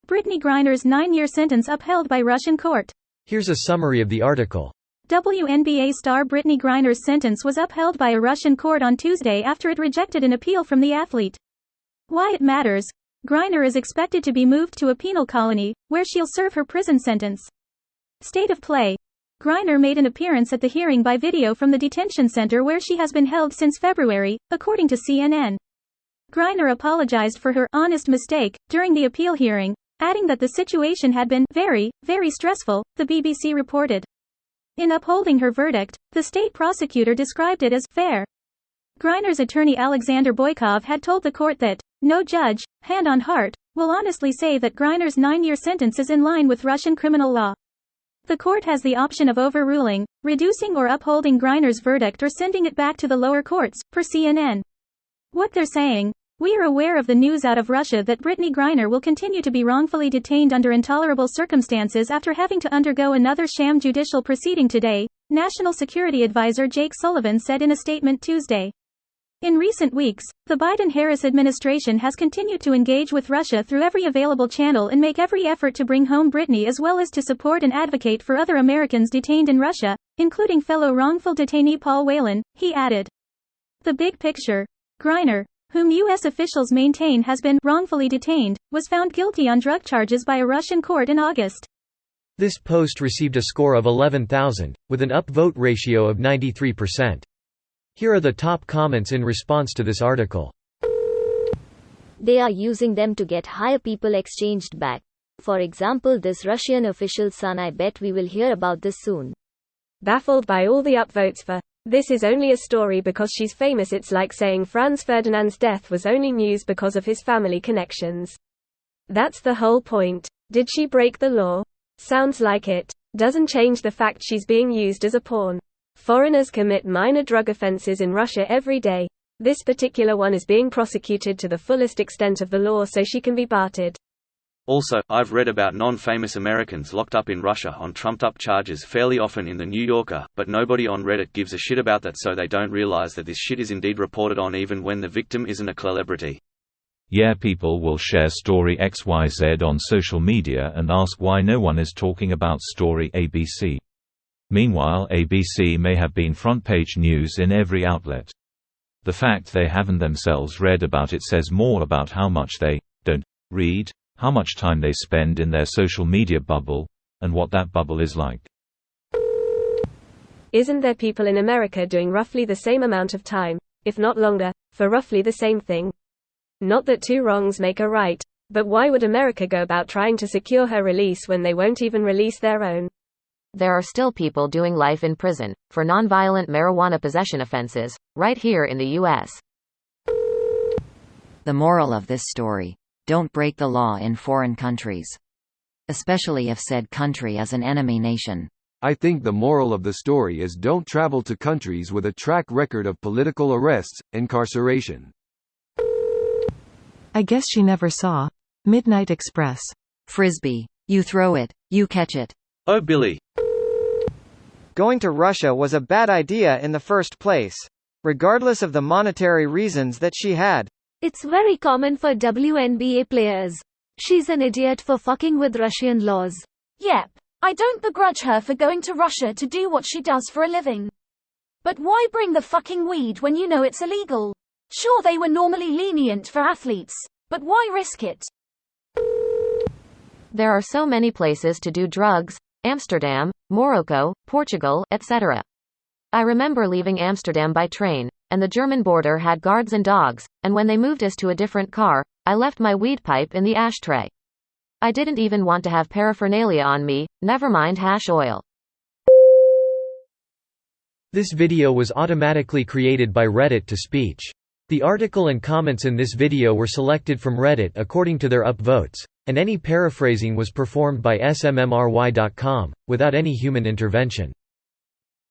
Brittney Griners' 9-year sentence upheld by Russian court. Here's a summary of the article. WNBA star Brittney Griners' sentence was upheld by a Russian court on Tuesday after it rejected an appeal from the athlete. Why it matters. Griner is expected to be moved to a penal colony, where she'll serve her prison sentence. State of play. Griner made an appearance at the hearing by video from the detention center where she has been held since February, according to CNN. Griner apologized for her honest mistake during the appeal hearing, adding that the situation had been very, very stressful, the BBC reported. In upholding her verdict, the state prosecutor described it as fair. Griner's attorney Alexander Boykov had told the court that, no judge, hand on heart, will honestly say that Griner's 9-year sentence is in line with Russian criminal law. The court has the option of overruling, reducing or upholding Griner's verdict or sending it back to the lower courts, per CNN. What they're saying: we are aware of the news out of Russia that Brittney Griner will continue to be wrongfully detained under intolerable circumstances after having to undergo another sham judicial proceeding today, National Security Advisor Jake Sullivan said in a statement Tuesday. In recent weeks, the Biden-Harris administration has continued to engage with Russia through every available channel and make every effort to bring home Brittney as well as to support and advocate for other Americans detained in Russia, including fellow wrongful detainee Paul Whelan, he added. The big picture. Griner, whom U.S. officials maintain has been wrongfully detained, was found guilty on drug charges by a Russian court in August. This post received a score of 11,000, with an upvote ratio of 93%. Here are the top comments in response to this article. They are using them to get higher people exchanged back. For example, this Russian official's son. I bet we will hear about this soon. Baffled by all the upvotes for, this is only a story because she's famous. It's like saying Franz Ferdinand's death was only news because of his family connections. That's the whole point. Did she break the law? Sounds like it. Doesn't change the fact she's being used as a pawn. Foreigners commit minor drug offenses in Russia every day. This particular one is being prosecuted to the fullest extent of the law so she can be bartered. Also, I've read about non-famous Americans locked up in Russia on trumped-up charges fairly often in the New Yorker, but nobody on Reddit gives a shit about that, so they don't realize that this shit is indeed reported on even when the victim isn't a celebrity. Yeah, people will share story XYZ on social media and ask why no one is talking about story ABC. Meanwhile, ABC may have been front-page news in every outlet. The fact they haven't themselves read about it says more about how much they don't read, how much time they spend in their social media bubble, and what that bubble is like. Isn't there people in America doing roughly the same amount of time, if not longer, for roughly the same thing? Not that two wrongs make a right, but why would America go about trying to secure her release when they won't even release their own? There are still people doing life in prison for nonviolent marijuana possession offenses, right here in the U.S. The moral of this story: don't break the law in foreign countries. Especially if said country is an enemy nation. I think the moral of the story is don't travel to countries with a track record of political arrests, incarceration. I guess she never saw Midnight Express. Frisbee. You throw it, you catch it. Oh Billy. Going to Russia was a bad idea in the first place. Regardless of the monetary reasons that she had. It's very common for WNBA players. She's an idiot for fucking with Russian laws. Yep. I don't begrudge her for going to Russia to do what she does for a living. But why bring the fucking weed when you know it's illegal? Sure, they were normally lenient for athletes, but why risk it? There are so many places to do drugs: Amsterdam, Morocco, Portugal, etc. I remember leaving Amsterdam by train, and the German border had guards and dogs, and when they moved us to a different car, I left my weed pipe in the ashtray. I didn't even want to have paraphernalia on me, never mind hash oil. This video was automatically created by Reddit to speech. The article and comments in this video were selected from Reddit according to their upvotes, and any paraphrasing was performed by smmry.com, without any human intervention.